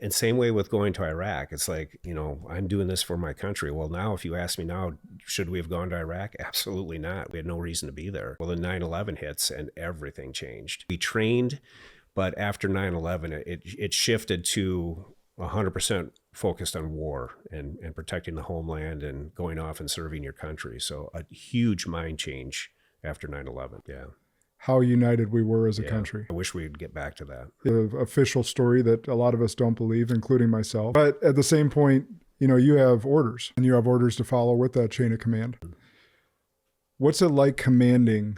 And same way with going to Iraq. It's like, I'm doing this for my country. Well, now if you ask me now, should we have gone to Iraq? Absolutely not. We had no reason to be there. Well, then 9/11 hits and everything changed. We trained, but after 9/11, it shifted to 100% focused on war and protecting the homeland and going off and serving your country. So a huge mind change after 9/11. Yeah. How united we were as a country. I wish we'd get back to that. The official story that a lot of us don't believe, including myself. But at the same point, you have orders, and you have orders to follow with that chain of command. What's it like commanding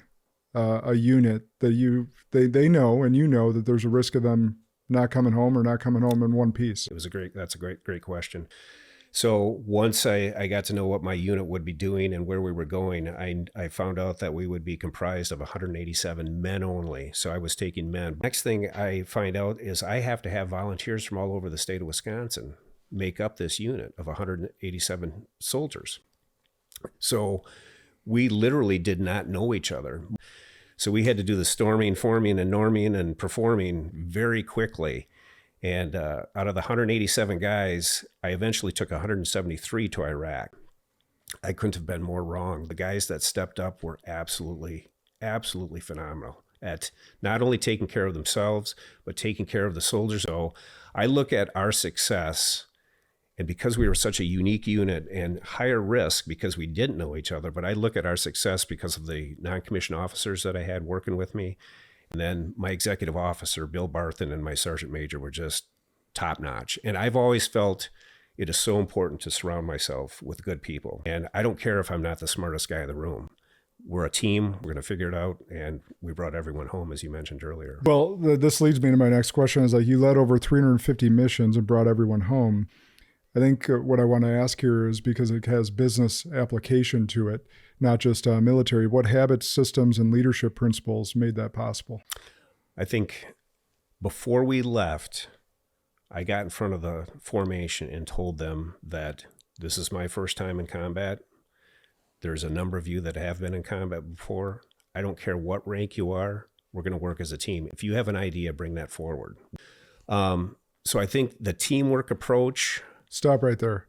a unit that they know, and that there's a risk of them not coming home or not coming home in one piece? That's a great question. So once I got to know what my unit would be doing and where we were going, I found out that we would be comprised of 187 men only. So I was taking men. Next thing I find out is I have to have volunteers from all over the state of Wisconsin make up this unit of 187 soldiers. So we literally did not know each other. So we had to do the storming, forming, and norming and performing very quickly. And out of the 187 guys, I eventually took 173 to Iraq. I couldn't have been more wrong. The guys that stepped up were absolutely phenomenal at not only taking care of themselves, but taking care of the soldiers. So I look at our success, and because we were such a unique unit and higher risk because we didn't know each other, but I look at our success because of the non-commissioned officers that I had working with me. And then my executive officer, Bill Barthen, and my sergeant major were just top notch. And I've always felt it is so important to surround myself with good people. And I don't care if I'm not the smartest guy in the room. We're a team. We're going to figure it out. And we brought everyone home, as you mentioned earlier. Well, this leads me to my next question is you led over 350 missions and brought everyone home. I think what I want to ask here is because it has business application to it, not just military. What habits, systems, and leadership principles made that possible? I think before we left, I got in front of the formation and told them that this is my first time in combat. There's a number of you that have been in combat before. I don't care what rank you are. We're going to work as a team. If you have an idea, bring that forward. So I think the teamwork approach. Stop right there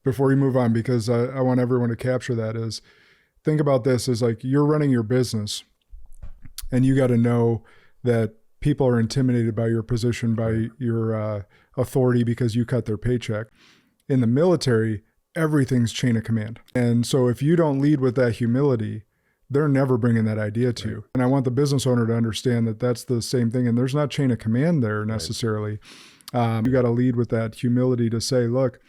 before you move on, because I want everyone to capture that. Is think about this as you're running your business, and you got to know that people are intimidated by your position, by your authority, because you cut their paycheck. In the military, everything's chain of command. And so if you don't lead with that humility, they're never bringing that idea to you. And I want the business owner to understand that that's the same thing. And there's not chain of command there necessarily. You got to lead with that humility to say, look,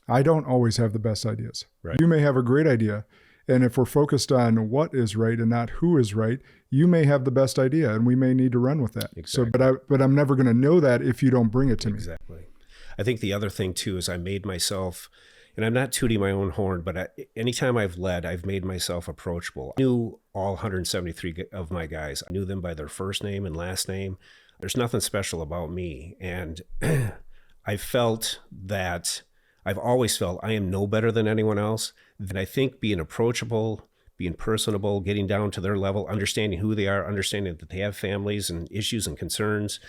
I don't always have the best ideas. Right. You may have a great idea. And if we're focused on what is right and not who is right, you may have the best idea and we may need to run with that. Exactly. So, but I'm never going to know that if you don't bring it to me. Exactly. I think the other thing too is I made myself, and I'm not tooting my own horn, but anytime I've led, I've made myself approachable. I knew all 173 of my guys. I knew them by their first name and last name. There's nothing special about me. And I've always felt I am no better than anyone else. And I think being approachable, being personable, getting down to their level, understanding who they are, understanding that they have families and issues and concerns,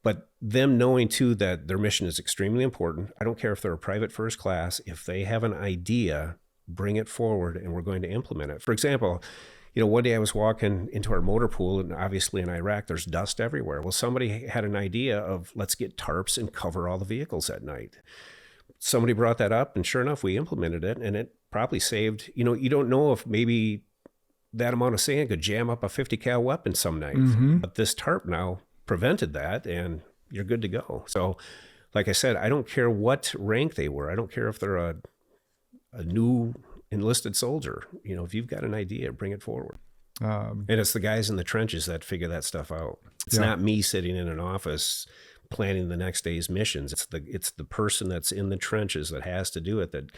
but them knowing too that their mission is extremely important. I don't care if they're a private first class. If they have an idea, bring it forward and we're going to implement it. For example, one day I was walking into our motor pool, and obviously in Iraq, there's dust everywhere. Well, somebody had an idea of let's get tarps and cover all the vehicles at night. Somebody brought that up, and sure enough, we implemented it, and it probably saved, you don't know if maybe that amount of sand could jam up a 50 cal weapon some night. Mm-hmm. But this tarp now prevented that, and you're good to go. So like I said, I don't care what rank they were. I don't care if they're a new enlisted soldier. If you've got an idea, bring it forward. And it's the guys in the trenches that figure that stuff out. It's not me sitting in an office planning the next day's missions. It's the person that's in the trenches that has to do it, that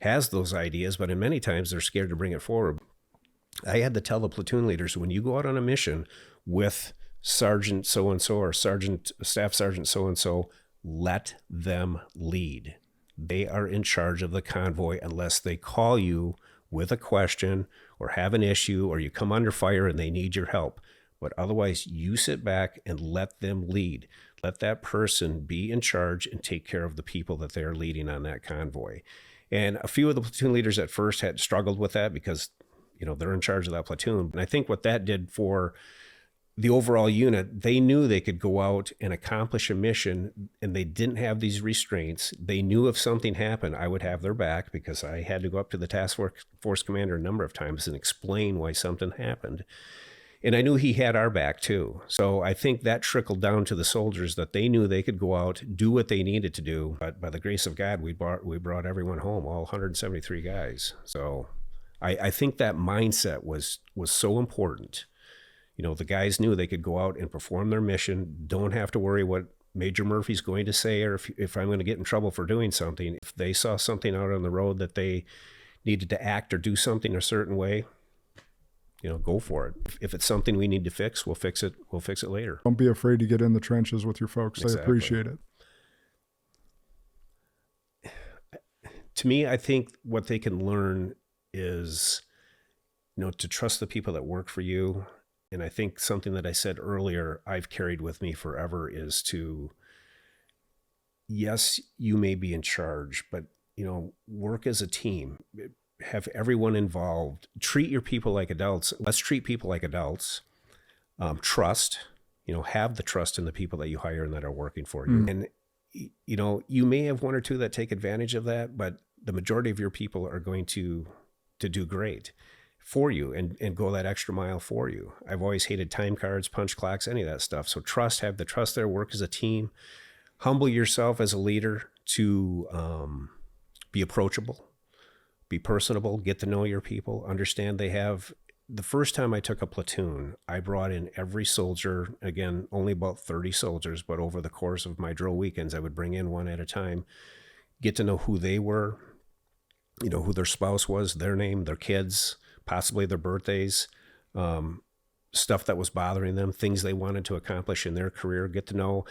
has those ideas, but in many times they're scared to bring it forward. I had to tell the platoon leaders, when you go out on a mission with Sergeant so-and-so or Staff Sergeant so-and-so, let them lead. They are in charge of the convoy unless they call you with a question or have an issue or you come under fire and they need your help. But otherwise, you sit back and let them lead. Let that person be in charge and take care of the people that they're leading on that convoy. And a few of the platoon leaders at first had struggled with that because, they're in charge of that platoon. And I think what that did for the overall unit, they knew they could go out and accomplish a mission, and they didn't have these restraints. They knew if something happened, I would have their back, because I had to go up to the task force commander a number of times and explain why something happened. And I knew he had our back too. So I think that trickled down to the soldiers, that they knew they could go out, do what they needed to do. But by the grace of God, we brought everyone home, all 173 guys. So I think that mindset was so important. The guys knew they could go out and perform their mission, don't have to worry what Major Murphy's going to say, or if I'm going to get in trouble for doing something. If they saw something out on the road that they needed to act or do something a certain way, go for it. If it's something we need to fix, we'll fix it. We'll fix it later. Don't be afraid to get in the trenches with your folks. Exactly. I appreciate it. To me, I think what they can learn is, to trust the people that work for you. And I think something that I said earlier, I've carried with me forever, is to, yes, you may be in charge, but, work as a team. Have everyone involved. Treat your people like adults. Let's treat people like adults. Trust, have the trust in the people that you hire and that are working for you. And, you may have one or two that take advantage of that, but the majority of your people are going to do great for you and go that extra mile for you. I've always hated time cards, punch clocks, any of that stuff. So have the trust there, work as a team, humble yourself as a leader to be approachable, be personable, get to know your people, understand they have. The first time I took a platoon, I brought in every soldier, again, only about 30 soldiers, but over the course of my drill weekends, I would bring in one at a time, get to know who they were, who their spouse was, their name, their kids, possibly their birthdays, stuff that was bothering them, things they wanted to accomplish in their career, get to know.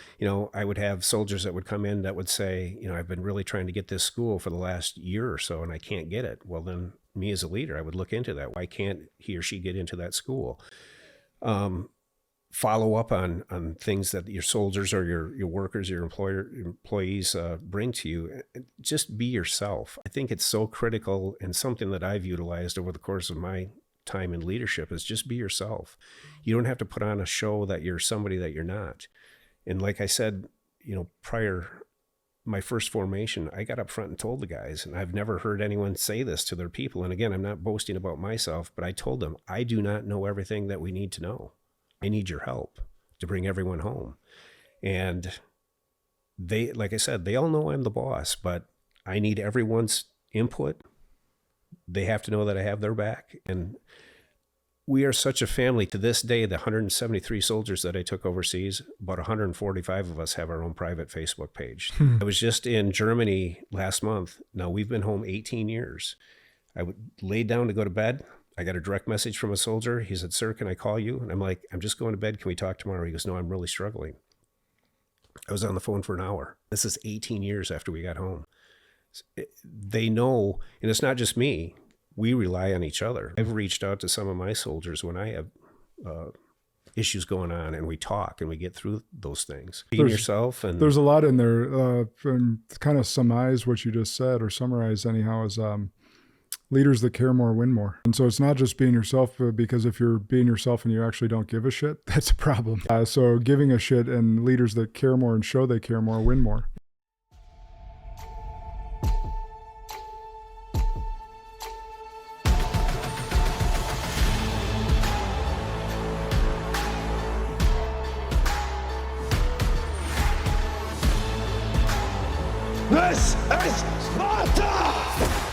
I would have soldiers that would come in that would say, I've been really trying to get this school for the last year or so, and I can't get it. Well, then me as a leader, I would look into that. Why can't he or she get into that school? Follow up on things that your soldiers or your workers, your employees bring to you. Just be yourself. I think it's so critical, and something that I've utilized over the course of my time in leadership is just be yourself. You don't have to put on a show that you're somebody that you're not. And like I said, prior, my first formation, I got up front and told the guys, and I've never heard anyone say this to their people. And again, I'm not boasting about myself, but I told them, I do not know everything that we need to know. I need your help to bring everyone home. And they, like I said, they all know I'm the boss, but I need everyone's input. They have to know that I have their back. And we are such a family. To this day, the 173 soldiers that I took overseas, about 145 of us have our own private Facebook page. I was just in Germany last month. Now, we've been home 18 years. I would lay down to go to bed. I got a direct message from a soldier. He said, "Sir, can I call you?" And I'm like, "I'm just going to bed. Can we talk tomorrow?" He goes, "No, I'm really struggling." I was on the phone for an hour. This is 18 years after we got home. They know, and it's not just me. We rely on each other. I've reached out to some of my soldiers when I have issues going on, and we talk and we get through those things. Being yourself. And there's a lot in there. And kind of summarize what you just said, or summarize anyhow, is leaders that care more win more. And so it's not just being yourself, because if you're being yourself and you actually don't give a shit, that's a problem. So giving a shit, and leaders that care more and show they care more win more. This is Sparta!